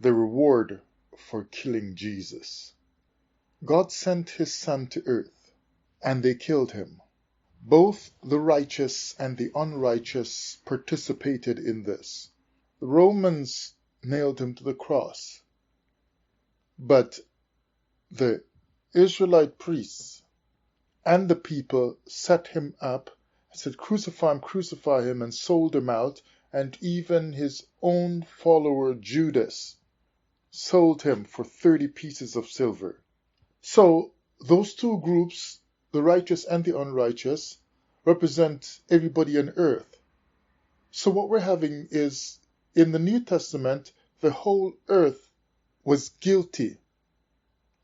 the reward for killing Jesus. God sent his son to earth, and they killed him. Both the righteous and the unrighteous participated in this. The Romans nailed him to the cross, but the Israelite priests and the people set him up and said, crucify him, and sold him out, and even his own follower Judas sold him for 30 pieces of silver. So those two groups, the righteous and the unrighteous, represent everybody on earth. So what we're having is, in the New Testament, the whole earth was guilty,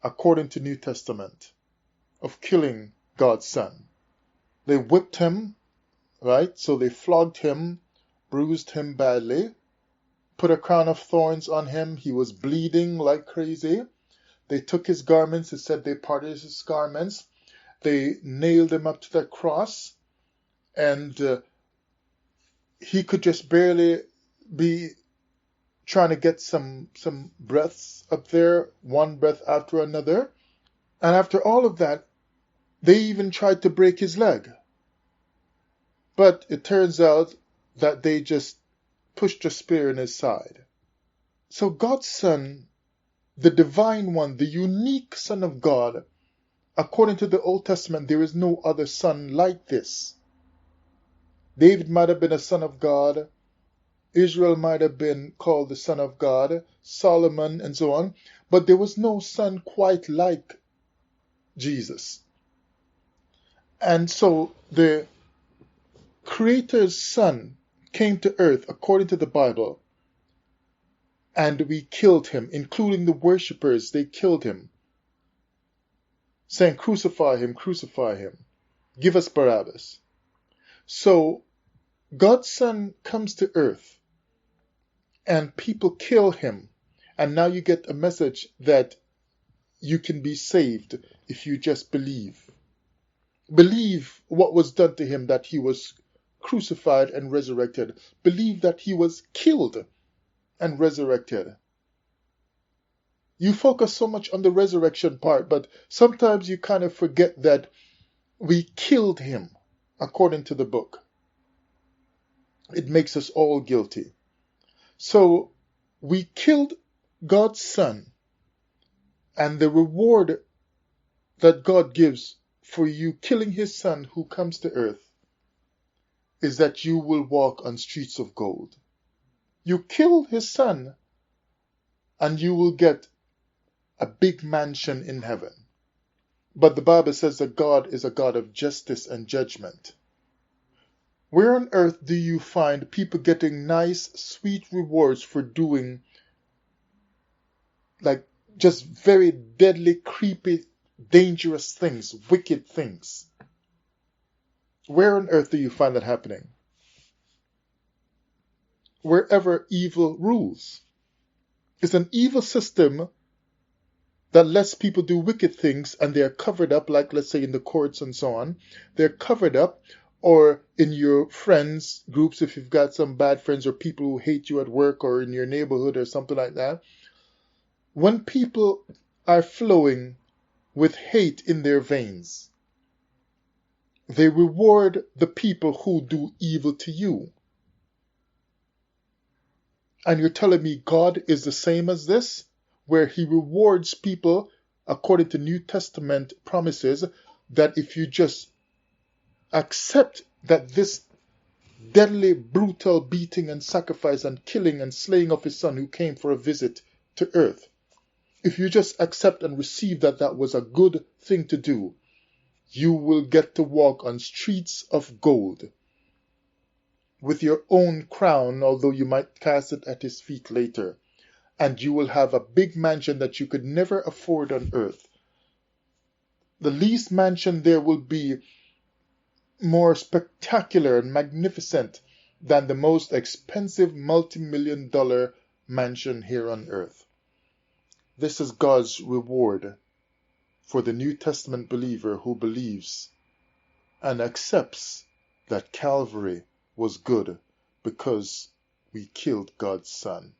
according to New Testament, of killing God's son. They whipped him, right? So they flogged him, bruised him badly, put a crown of thorns on him. He was bleeding like crazy. They took his garments. It said they parted his garments. They nailed him up to the cross, and he could just barely be trying to get some breaths up there, one breath after another. And after all of that, they even tried to break his leg. But it turns out that they just pushed a spear in his side. So God's Son, the divine one, the unique Son of God, according to the Old Testament, there is no other son like this. David might have been a son of God. Israel might have been called the son of God, Solomon, and so on. But there was no son quite like Jesus. And so the Creator's Son came to earth according to the Bible, and we killed him, including the worshippers. They killed him, saying, crucify him, give us Barabbas. So God's Son comes to earth, and people kill him, and now you get a message that you can be saved if you just believe. Believe what was done to him, that he was crucified and resurrected. Believe that he was killed and resurrected. You focus so much on the resurrection part, but sometimes you kind of forget that we killed him according to the book. It makes us all guilty. So we killed God's Son, and the reward that God gives for you killing his Son who comes to earth is that you will walk on streets of gold. You kill his Son, and you will get a big mansion in heaven. But the Bible says that God is a God of justice and judgment. Where on earth do you find people getting nice, sweet rewards for doing like just very deadly, creepy, dangerous things, wicked things? Where on earth do you find that happening? Wherever evil rules. It's an evil system that lets people do wicked things, and they're covered up, like let's say in the courts and so on. They're covered up, or in your friends groups, if you've got some bad friends or people who hate you at work or in your neighborhood or something like that. When people are flowing with hate in their veins, they reward the people who do evil to you. And you're telling me God is the same as this, where he rewards people according to New Testament promises, that if you just accept that this deadly, brutal beating and sacrifice and killing and slaying of his Son who came for a visit to earth, if you just accept and receive that that was a good thing to do, you will get to walk on streets of gold with your own crown, although you might cast it at his feet later. And you will have a big mansion that you could never afford on earth. The least mansion there will be more spectacular and magnificent than the most expensive multi-million-dollar mansion here on earth. This is God's reward for the New Testament believer who believes and accepts that Calvary was good because we killed God's Son.